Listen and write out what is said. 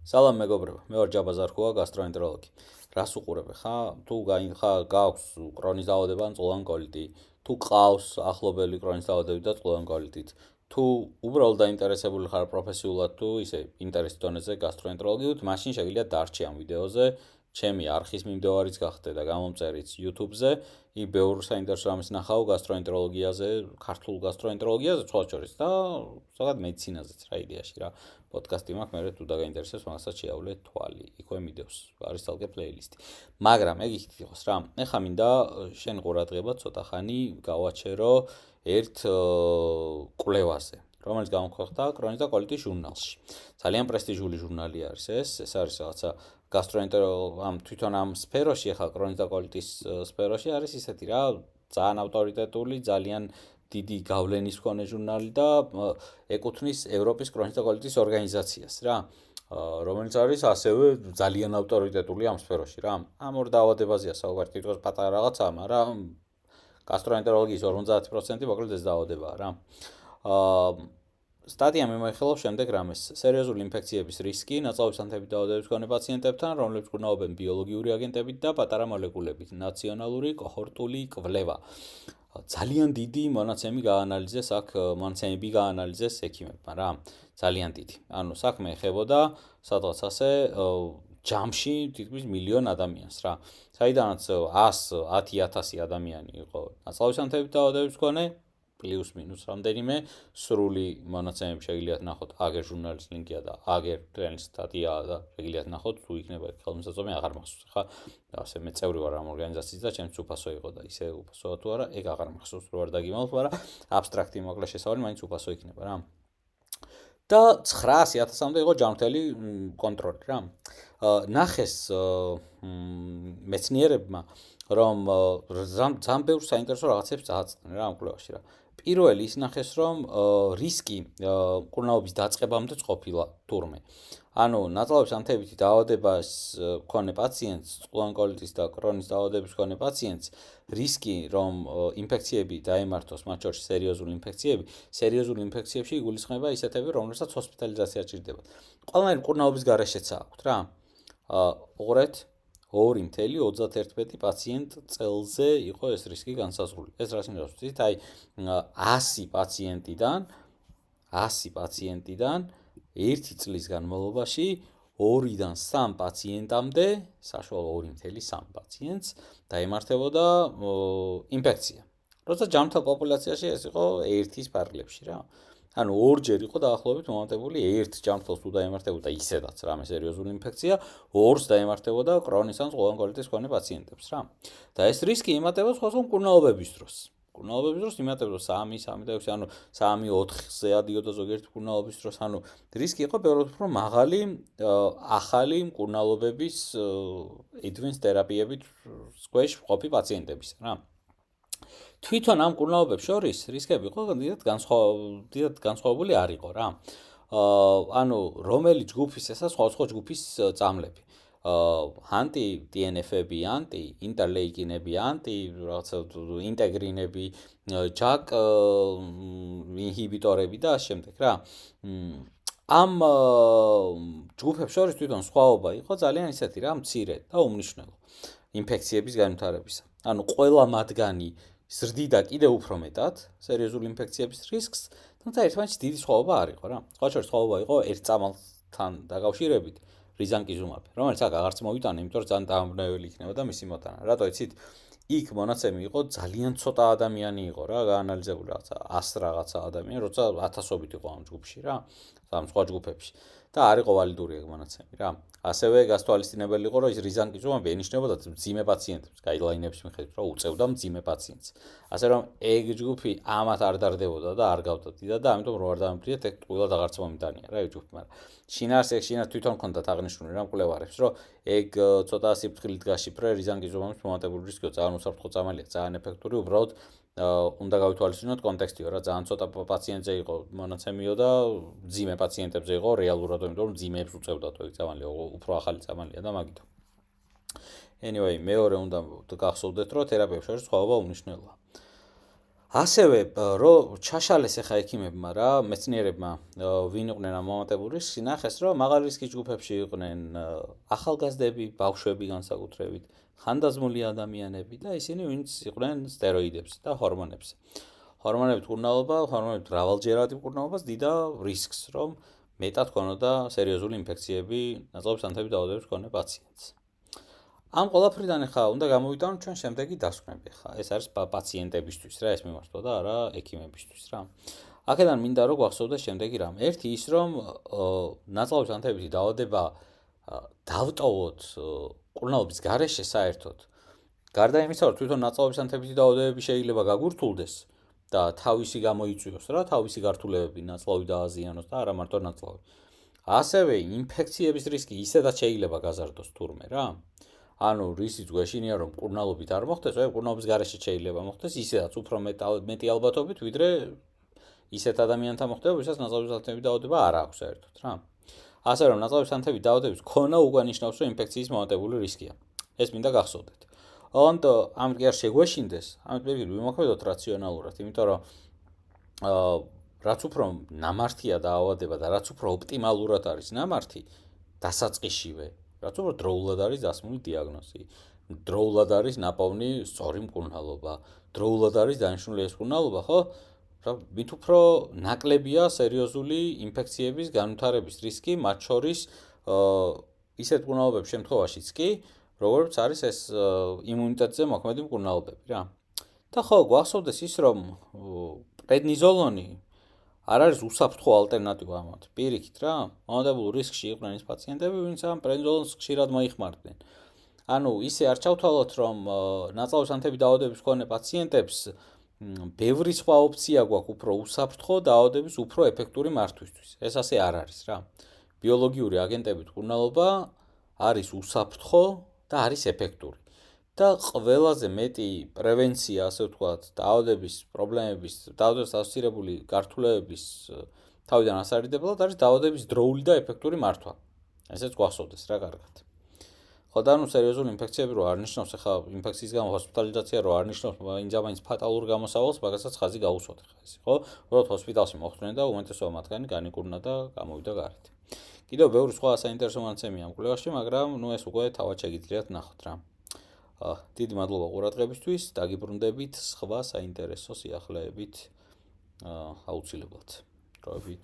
სალამ მეგობრებო, მე ვარ ჯაბა ზარქუა, გასტროენტეროლოგი. რას უყურებ ხა? თუ გაქვს კრონის დაავადება ან წყლოვანი კოლიტი, თუ ყავს ახლობელი კრონის დაავადებებით და წყლოვანი კოლიტით, თუ უბრალოდ დაინტერესებული ხარ პროფესიულად თუ ისე ინტერესის დონეზე გასტროენტეროლოგიით, მაშინ შეგიძლია დარჩი ამ ვიდეოზე. ჩემი არხის მიმდევარიც გახდე და გამომწერიც YouTube-ზე, იქ ბევრ საინტერესო რამეს ნახავ გასტროენტეროლოგიაზე, ქართულ გასტროენტეროლოგიაზე, სხვა შორის და ზოგადად მედიცინაზეც რა იდეაში რა. პოდკასტი მაქვს, მე თუ დაგაინტერესებს, მაგასაც შეავლე თვალი, იქვე მიდევს, არის თალკე პლეილისტი. მაგრამ ეგ იქით იყოს რა. ეხლა მინდა შენ ყურადღება ცოტა ხანი გავაჩერო ერთ კვლევაზე, რომელიც გამოქვეყნდა კრონის და კოლიტის ჟურნალში. ძალიან პრესტიჟული ჟურნალი არის ეს არის რაღაცა გასტროენტეროლოგია, თვითონ ამ სფეროში, ახლა კრონის და კოლიტის სფეროში არის ისეთი რა, ძალიან ავტორიტეტული, ძალიან დიდი გავლენის მქონე ჟურნალი და ეკუთვნის ევროპის კრონის და კოლიტის ორგანიზაციას რა, რომელიც არის ასევე ძალიან ავტორიტეტული ამ სფეროში რა. ამ ორ დაავადებაზეა საუბარი, თვითონ პატარა რაღაცაა, მაგრამ გასტროენტეროლოგიის 50% მოკლედ ეს დაავადებაა რა. სტატია მიმოიხილავს შემდეგ რამეს: სერიოზული ინფექციების რისკი ნაწლავის ანთებით დაავადებების მქონე პაციენტებთან, რომლებიც მკურნალობენ ბიოლოგიური აგენტებით და პატარა მოლეკულებით. ნაციონალური კოჰორტული კვლევა. ძალიან დიდი მონაცემები გაანალიზეს ექიმებმა რა. ძალიან დიდი. ანუ საქმე ეხებოდა სადღაც ასე ჯამში თითქმის მილიონ ადამიანს რა. საიდანაც 110,000 ადამიანი იყო ნაწლავის ანთებით დაავადებების მქონე, პლუს მინუს რამდენიმე სრული მონაცემები შეგიძლიათ ნახოთ, აგერ ჟურნალის ლინკია და აგერ მთელი სტატიაა და შეგიძლიათ ნახოთ, თუ იქნება ხელმისაწვდომი აღარ მახსოვს. ხა ასე მე წევრი ვარ ამ ორგანიზაციის და ჩემს უფასო იყო და ისე უფასოა თუ არა, ეგ აღარ მახსოვს, რო არ დაგიმალოთ, მაგრამ აბსტრაქტი მოკლე შესავალი მაინც უფასო იქნება რა. და 900,000-მდე იყო ჯანმრთელი კონტროლი რა. ნახეს მეცნიერებმა, რომ ძალიან ბევრ საინტერესო რაღაცებს წააწყდნენ რა ამ კვლევაში რა. პირველი ის ნახეს, რომ რისკი მკურნალობის დაწყებამდე ყოფილა თურმე. ანუ ნაწლავის ანთებითი დაავადებას მქონე პაციენტს, წყლოვანი კოლიტის და კრონის დაავადების მქონე პაციენტს, რისკი რომ ინფექციები დაემართოს, მათ შორის სერიოზული ინფექციებში იგულისხმება ისეთები, რომლებსაც ჰოსპიტალიზაცია ჭირდება. ყველანაირი მკურნალობის გარეშეც აქვთ რა. უყურეთ, 2.31 პაციენტ წელზე იყო ეს რისკი განსაზღვრული. ეს რას ნიშნავს? ვთქვით, აი 100 პაციენტიდან 1 წლის განმავლობაში 2-დან 3 პაციენტამდე, საშუალო 2.3 პაციენტს დაემართებოდა ინფექცია. როცა ჯანმრთელ პოპულაციაში ეს იყო 1-ის პარალელში რა. ანუ ორჯერ იყო დაახლოებით მომატებული 1 ჯანმრთელს თუ დაემართებოდა ისედაც რამე სერიოზული ინფექცია, 2-ს დაემართებოდა კრონის ან წყლოვანი კოლიტის მქონე პაციენტებს რა. და ეს რისკი იმატება სხვადასხვა მკურნალობების დროს. მკურნალობების დროს იმატება 3 და 6, ანუ 3-4-ზე ადიოდა ზოგიერთი მკურნალობის დროს, ანუ რისკი იყო ბევრად უფრო მაღალი ახალი მკურნალობების advanced თერაპიებით ქვეშ მყოფი პაციენტების რა. თვითონ ამ მკურნალობებს შორის რისკები იყო დიდად განსხვავებული არ იყო რა. ანუ რომელი ჯგუფის ესა სხვადასხვა ჯგუფის წამლები. ანტი-TNF-ები, ანტი-ინტერლეიკინები, რაღაცა ინტეგრინები, JAK ინჰიბიტორები და შემდეგ რა. ამ ჯგუფებს შორის თვითონ სხვაობა იყო ძალიან ისეთი რა, მცირე და უმნიშვნელო ინფექციების განვითარებისა. ანუ ყველა მათგანი ზრდიდა კიდევ უფრო მეტად სერიოზული ინფექციების რისკს, თუმცა ერთმანეთში დიდი სხვაობა არ იყო რა. სხვა შორის სხვაობა იყო ერთ წამალთან დაკავშირებით, რიზანკიზუმაბი, რომელიც აქ აღარც მოვიტანე, იმიტომ რომ ძალიან დამაბნეველი იქნება და მისი მოტანა. რატო იცით? იქ მონაცემი იყო ძალიან ცოტა ადამიანი იყო რა, გაანალიზებული რაღაცა 100 რაღაცა ადამიანი, როცა 1000-ობით იყო ამ ჯგუფში რა, ამ სხვა ჯგუფებში. და არ იყო ვალიდური ეგ მონაცემი რა. ასევე გასთვალისწინებელი იყო, რომ ის რიზანკიზუმაბი ენიშნებოდა მძიმე პაციენტებს, გაიდლაინების მიხედვით, რომ უწევდა მძიმე პაციენტს. ასე რომ ეგ ჯგუფი ამათ არ დარდებოდა და არ გავდადიდა და ამიტომ რო არ დამემფრიეთ, ეგ ტყუილად აღარც მომიტანია რა ჯგუფი, მაგრამ შინაარს თვითონ ჰქონდათ აღნიშნული რა მკვლევარებს, რომ ეგ ცოტა სიფრთხილით გაშიფრე რიზანკიზუმაბის მომატებული რისკი ძალიან უსაფრთხო წამალია, ძალიან ეფექტური, უბრალოდ უნდა გავითვალისწინოთ კონტექსტიო რა, ძალიან ცოტა პაციენტზე იყო მონაცემიო და მძიმე პაციენტებზე იყო რეალურად, იმიტომ რომ მძიმეებს უწევდათ ეგ წამალი, უფრო ახალი წამალია და მაგითო. Anyway, მეორე უნდა გახსოვდეთ, რომ თერაპიებს შორის სხვაობა უმნიშვნელოა. ასევე რომ ჩაშალეს ახლა ექიმებმა რა, მეცნიერებმა ვინ იყვნენ ამ მომატებულ რისკში, ნახეს რომ მაღალი რისკის ჯგუფებში იყვნენ ახალგაზრდები, ბავშვები განსაკუთრებით, ხანდაზმული ადამიანები და ისინი ვინც იყვნენ სტეროიდებზე და ჰორმონებზე. ჰორმონებით მკურნალობა, ჰორმონებით მრავალჯერადი მკურნალობას დიდა რისკს, რომ მეტად ქონოდა სერიოზული ინფექციები, ნაწლავების ანთების დაავადებების მქონე პაციენტს. ამ ყველაფრიდან ახლა უნდა გამოვიტანოთ ჩვენ შემდეგი დასკვნები. ახლა ეს არის პაციენტებისთვის რა, ეს მიმართვა და არა ექიმებისთვის რა. აქედან მინდა რომ გვახსოვდეს შემდეგი რამ. ერთი ის რომ ნაწლავის ანთების დაავადება დავტოვოთ მკურნალობის გარეშე საერთოდ. გარდა იმისა, რომ თვითონ ნაწლავის ანთების დაავადებები შეიძლება გაგურთულდეს და თავისი გამოიწვიოს რა, თავისი გართულებები ნაწლავი დააზიანოს და არა მარტო ნაწლავი. ასევე ინფექციების რისკი ისედაც შეიძლება გაზარდოს თურმე რა. ანუ რისიც გვეშინია რომ მკურნალობით არ მოხდეს, მკურნალობის გარეშე შეიძლება მოხდეს ისედაც უფრო მეტი ალბათობით, ვიდრე ისეთ ადამიანთა მოხდება, ვისაც ნაწლავის ანთების დაავადება არ აქვს საერთოდ რა. ასე რომ ნაწლავის ანთების დაავადების ქონა უკვე ნიშნავს, რომ ინფექციის მომატებული რისკია. ეს მინდა გახსოვდეთ. ოღონდ ამ კი არ შეგვეშინდეს, ამიტომ ვიმოქმედოთ რაციონალურად, იმიტომ რომ რაც უფრო ნამართია დაავადება და რაც უფრო ოპტიმალურად არის ნამართი, დასაწყისშივე რაც უფრო დროულად არის დასმული დიაგნოზი, დროულად არის ნაპოვნი სწორი მკურნალობა, დროულად არის დანიშნული ეს მკურნალობა, ხო? მით უფრო ნაკლებია სერიოზული ინფექციების განვითარების რისკი, მათ შორის ისეთ მკურნალობების შემთხვევაშიც კი, როგორც არის ეს იმუნიტეტზე მოქმედი მკურნალობები რა. და ხო, გვახსოვდეს ის, რომ პრედნიზოლონი არ არის უსაფრთხო ალტერნატივა ამათ. პირიქით რა, მომატებულ რისკში იყვნენ ის პაციენტები, ვინც ამ პრედნიზოლონს ხშირად მოიხმარდნენ. ანუ ისე არ ჩავთვალოთ, რომ ნაწლავის ანთების დაავადების მქონე პაციენტებს ბევრი სხვა ოფცია გვაქვს უფრო უსაფრთხო დაავადების უფრო ეფექტური მართვისთვის. ეს ასე არ არის რა. ბიოლოგიური აგენტებით მკურნალობა არის უსაფრთხო და არის ეფექტური. და ყველაზე მეტი პრევენცია, ასე ვთქვათ, დაავადების პრობლემების, დაავადებას ასოცირებული გართულებების თავიდან ასარიდებლად არის დაავადების დროული და ეფექტური მართვა. ესეც გვახსოვდეს რა კარგად. ხო და ნუ სერიოზული ინფექციები რო არ ნიშნავს, ახლა ინფექციის გამო ჰოსპიტალიზაცია რო არ ნიშნავს, მაინც ფატალურ გამოსავალს, მაგასაც ხაზი გაუსვათ ახლა ესე, ხო? უბრალოდ ჰოსპიტალში მოხვდნენ და უმეტესობა მათგანი განიკურნა და გამოვიდა გარეთ. კიდევ ბევრი სხვა საინტერესო მონაცემია ამ კვლევაში, მაგრამ ნუ ეს უკვე თავად შეგიძლიათ ნახოთ რა. დიდი მადლობა ყურადღებისთვის, დაგიბრუნდებით სხვა საინტერესო სიახლეებით აუცილებლად. დროებით